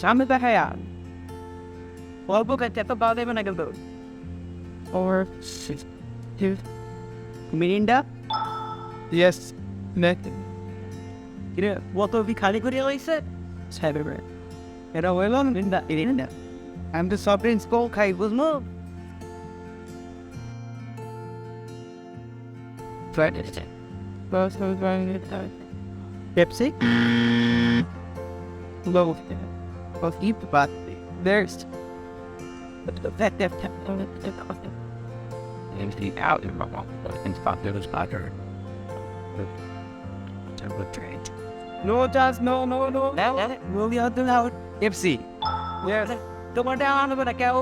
সামনে দেখা যাক অল্প খেতে এত পাওয়া যাবে না কিন্তু or মিরিন্ডা Yes. Next. কিরে কত কি খালি করে হয়েছে সাইবার এটা হইল মিরিন্ডা মিরিন্ডা আমি তো সফট ড্রিঙ্কস কো খাই বুঝলো Pepsi? Low. Of deep but there's empty out in my mouth, but in fact there was butter. Trade. no just no will you do out Pepsi yes তোমার টাকা আনবে না কেউ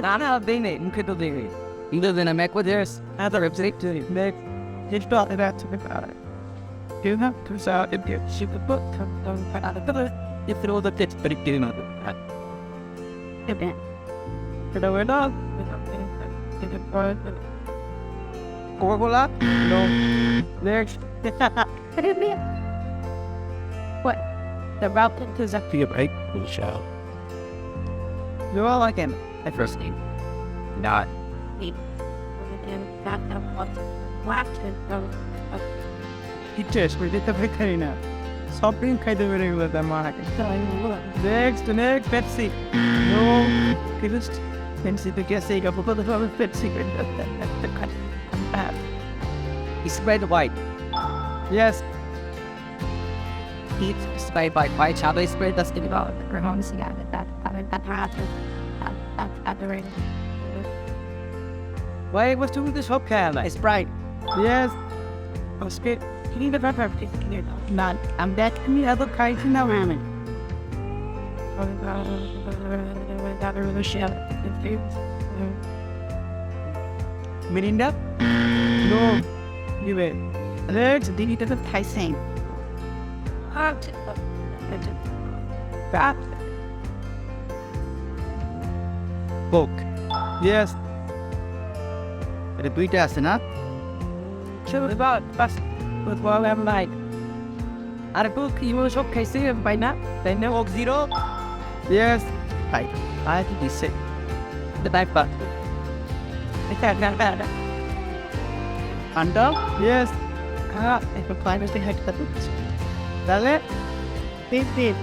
না না দেই নেই মুখে তো দেই নেই either than a Mac with yours other Pepsi to make just thought that to be about it do you have to say if you ship the book if it all the tips but it didn't know that Pero bueno, Coca-Cola? No. Next. What? The route is up to you, right? Good show. You all like him. At first name. Not. Teachers, we did the victory now. Soft drink খাইতে বেরে গেল তার মা নাকি next Pepsi no just Pepsi তো কে সেই কাপড় কত হবে Pepsi Sprite white. yes Eat Sprite white. Chado Sprite that's gonna go. Ramon cigar that right. why was doing the shop can Sprite. yes oh spit you need the pepper Not. I'm that me other kind of now ramen. Mirinda no give it next Do you the Thai same? Fat. Coke. Yes. এটা দুইটা আছে না? Chill about fast with what I'm like. Are Coke you will shop case by now? Then no Coke Zero. Yes. Hi. I have to be sick. The type but. Under? Yes. If a climate they had to Dale. Beep beep.